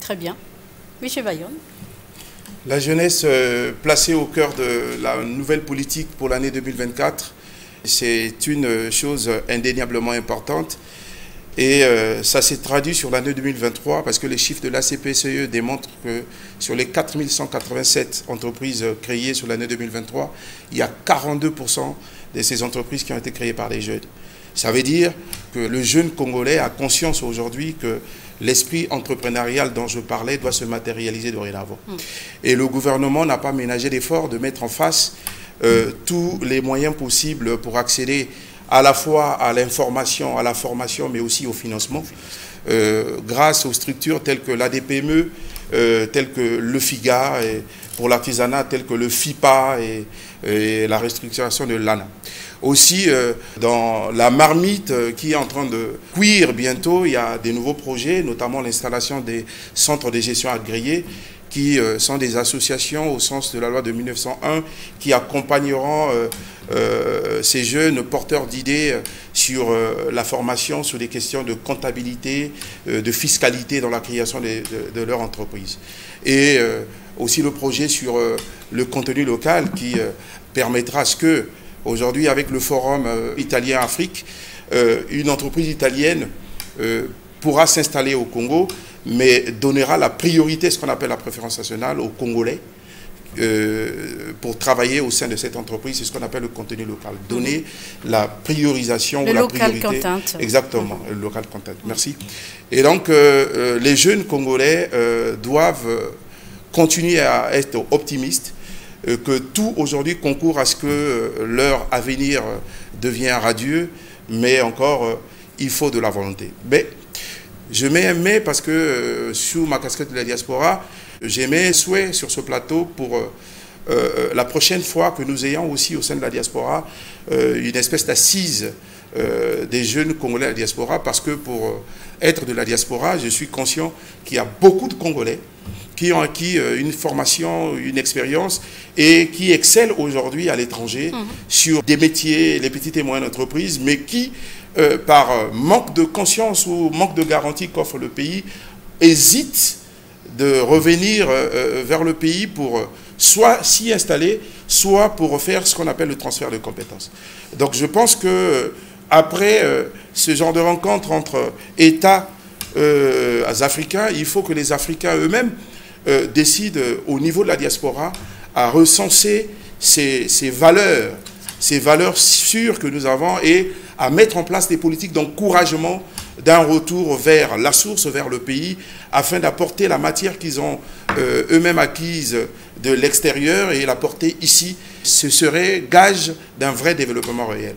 Très bien. Monsieur Bayonne. La jeunesse placée au cœur de la nouvelle politique pour l'année 2024, c'est une chose indéniablement importante. Et ça s'est traduit sur l'année 2023 parce que les chiffres de l'ACPCE démontrent que sur les 4187 entreprises créées sur l'année 2023, il y a 42% de ces entreprises qui ont été créées par les jeunes. Ça veut dire que le jeune Congolais a conscience aujourd'hui que l'esprit entrepreneurial dont je parlais doit se matérialiser dorénavant. Et le gouvernement n'a pas ménagé l'effort de mettre en face tous les moyens possibles pour accéder à la fois à l'information, à la formation, mais aussi au financement, grâce aux structures telles que l'ADPME, telles que le FIGA, et pour l'artisanat, telles que le FIPA et la restructuration de l'ANA. Aussi, dans la marmite qui est en train de cuire bientôt, il y a des nouveaux projets, notamment l'installation des centres de gestion agréés, qui sont des associations au sens de la loi de 1901 qui accompagneront ces jeunes porteurs d'idées sur la formation, sur des questions de comptabilité, de fiscalité dans la création de leur entreprise. Et aussi le projet sur le contenu local qui permettra à ce que, aujourd'hui avec le Forum italien Afrique, une entreprise italienne pourra s'installer au Congo, mais donnera la priorité, ce qu'on appelle la préférence nationale, aux Congolais pour travailler au sein de cette entreprise. C'est ce qu'on appelle le contenu local. Donner la priorisation ou la priorité. Content. Exactement, le local content. Merci. Et donc, les jeunes Congolais doivent continuer à être optimistes, que tout aujourd'hui concourt à ce que leur avenir devienne radieux, mais encore, il faut de la volonté. Mais je mets un mais parce que sous ma casquette de la diaspora, j'ai mis un souhait sur ce plateau pour la prochaine fois que nous ayons aussi au sein de la diaspora une espèce d'assise des jeunes Congolais de la diaspora, parce que pour être de la diaspora, je suis conscient qu'il y a beaucoup de Congolais qui ont acquis une formation, une expérience et qui excellent aujourd'hui à l'étranger sur des métiers, les petites et moyennes entreprises, mais qui, par manque de conscience ou manque de garantie qu'offre le pays, hésitent de revenir vers le pays pour soit s'y installer, soit pour faire ce qu'on appelle le transfert de compétences. Donc je pense que après ce genre de rencontre entre États africains, il faut que les Africains eux-mêmes décide au niveau de la diaspora à recenser ces valeurs sûres que nous avons et à mettre en place des politiques d'encouragement d'un retour vers la source, vers le pays, afin d'apporter la matière qu'ils ont eux-mêmes acquise de l'extérieur et l'apporter ici. Ce serait gage d'un vrai développement réel.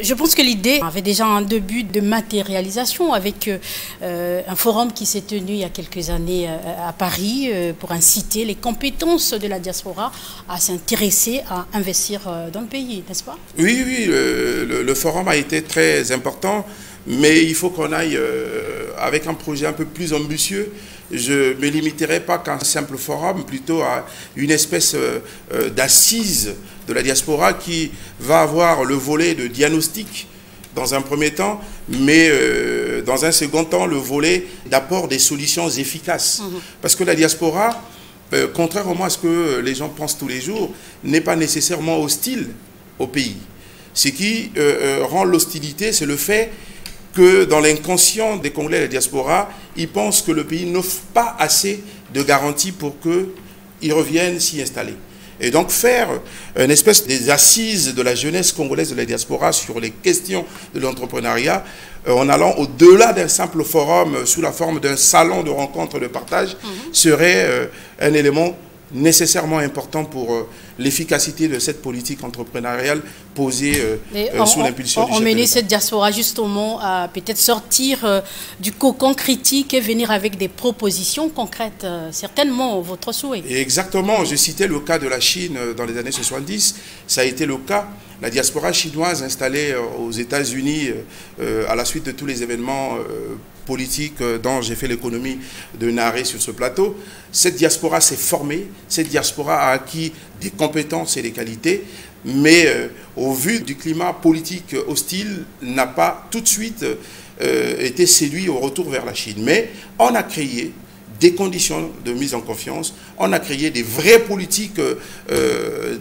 Je pense que l'idée avait déjà un début de matérialisation avec un forum qui s'est tenu il y a quelques années à Paris pour inciter les compétences de la diaspora à s'intéresser, à investir dans le pays, n'est-ce pas? Oui, oui, le forum a été très important, mais il faut qu'on aille avec un projet un peu plus ambitieux. Je ne me limiterai pas qu'à un simple forum, plutôt à une espèce d'assise de la diaspora qui va avoir le volet de diagnostic dans un premier temps, mais dans un second temps, le volet d'apport des solutions efficaces. Parce que la diaspora, contrairement à ce que les gens pensent tous les jours, n'est pas nécessairement hostile au pays. Ce qui rend l'hostilité, c'est le fait que dans l'inconscient des Congolais et la diaspora, ils pensent que le pays n'offre pas assez de garanties pour qu'ils reviennent s'y installer. Et donc faire une espèce des assises de la jeunesse congolaise de la diaspora sur les questions de l'entrepreneuriat, en allant au-delà d'un simple forum sous la forme d'un salon de rencontre de partage, serait un élément nécessairement important pour l'efficacité de cette politique entrepreneuriale posée sous l'impulsion du chef de l'État. Emmener cette diaspora justement à peut-être sortir du cocon critique et venir avec des propositions concrètes, certainement votre souhait. Et exactement, je citais le cas de la Chine dans les années 70, ça a été le cas. La diaspora chinoise installée aux États-Unis à la suite de tous les événements politiques dont j'ai fait l'économie de narrer sur ce plateau, cette diaspora s'est formée, cette diaspora a acquis des compétences et des qualités, mais au vu du climat politique hostile, n'a pas tout de suite été séduit au retour vers la Chine. Mais on a créé des conditions de mise en confiance, on a créé des vraies politiques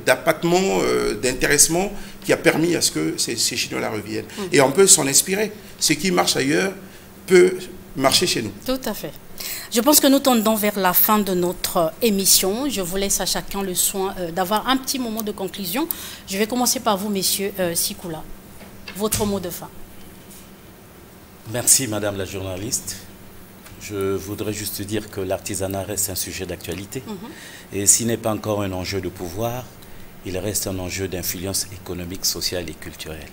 d'appâtement, d'intéressement qui a permis à ce que ces Chinois-là reviennent. Et on peut s'en inspirer. Ce qui marche ailleurs peut marcher chez nous. Tout à fait. Je pense que nous tendons vers la fin de notre émission. Je vous laisse à chacun le soin d'avoir un petit moment de conclusion. Je vais commencer par vous, messieurs Sikula. Votre mot de fin. Merci, madame la journaliste. Je voudrais juste dire que l'artisanat reste un sujet d'actualité. Et s'il n'est pas encore un enjeu de pouvoir, il reste un enjeu d'influence économique, sociale et culturelle.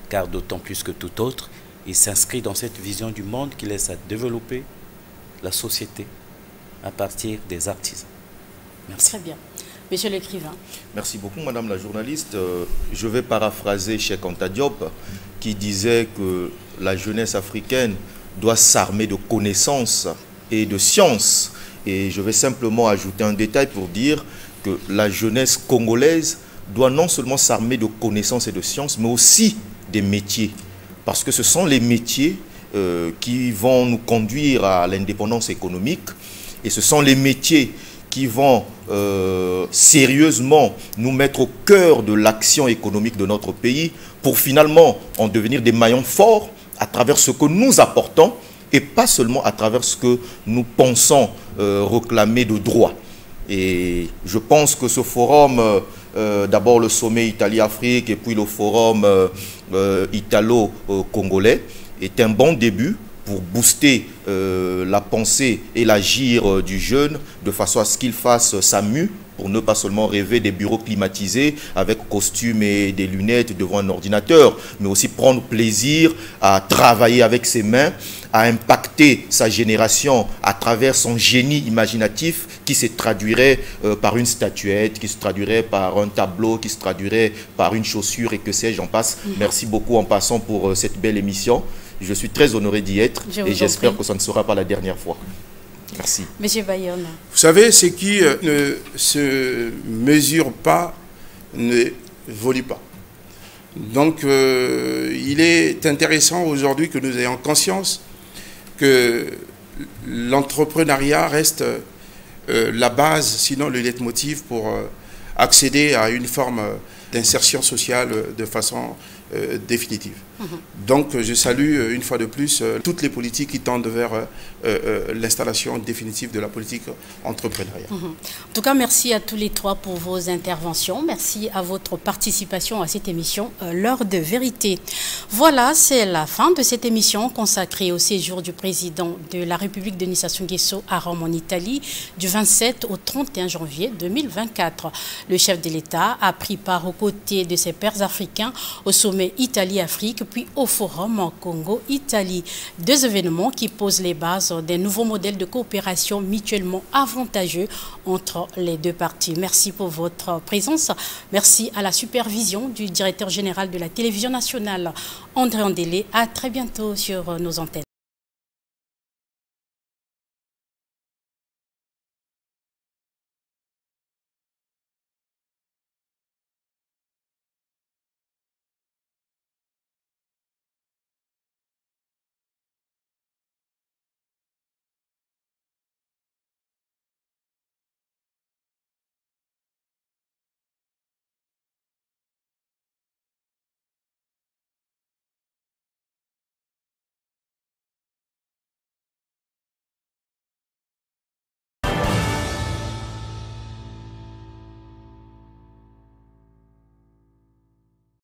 Car d'autant plus que tout autre, il s'inscrit dans cette vision du monde qui laisse à développer la société à partir des artisans. Merci. Très bien. Monsieur l'écrivain. Merci beaucoup, madame la journaliste. Je vais paraphraser Cheikh Anta Diop qui disait que la jeunesse africaine doit s'armer de connaissances et de sciences. Et je vais simplement ajouter un détail pour dire que la jeunesse congolaise doit non seulement s'armer de connaissances et de sciences, mais aussi des métiers. Parce que ce sont les métiers qui vont nous conduire à l'indépendance économique. Et ce sont les métiers qui vont sérieusement nous mettre au cœur de l'action économique de notre pays pour finalement en devenir des maillons forts à travers ce que nous apportons et pas seulement à travers ce que nous pensons réclamer de droit. Et je pense que ce forum, d'abord le sommet Italie-Afrique et puis le forum italo-congolais, est un bon début pour booster la pensée et l'agir du jeune de façon à ce qu'il fasse sa mue pour ne pas seulement rêver des bureaux climatisés avec costumes et des lunettes devant un ordinateur, mais aussi prendre plaisir à travailler avec ses mains, à impacter sa génération à travers son génie imaginatif qui se traduirait par une statuette, qui se traduirait par un tableau, qui se traduirait par une chaussure et que sais-je, j'en passe. Merci beaucoup en passant pour cette belle émission. Je suis très honoré d'y être et j'espère que ça ne sera pas la dernière fois. Merci. Monsieur Bayonne. Vous savez, ce qui ne se mesure pas ne volent pas. Donc, il est intéressant aujourd'hui que nous ayons conscience que l'entrepreneuriat reste la base, sinon le leitmotiv pour accéder à une forme d'insertion sociale de façon définitive. Donc je salue une fois de plus toutes les politiques qui tendent vers l'installation définitive de la politique entrepreneuriale. En tout cas, merci à tous les trois pour vos interventions. Merci à votre participation à cette émission L'heure de vérité. Voilà, c'est la fin de cette émission consacrée au séjour du président de la République Denis Sassou Nguesso à Rome en Italie du 27 au 31 janvier 2024. Le chef de l'État a pris part aux côtés de ses pairs africains au sommet Italie-Afrique puis au forum Congo-Italie. Deux événements qui posent les bases d'un nouveau modèle de coopération mutuellement avantageux entre les deux parties. Merci pour votre présence. Merci à la supervision du directeur général de la télévision nationale, André Andélé. À très bientôt sur nos antennes.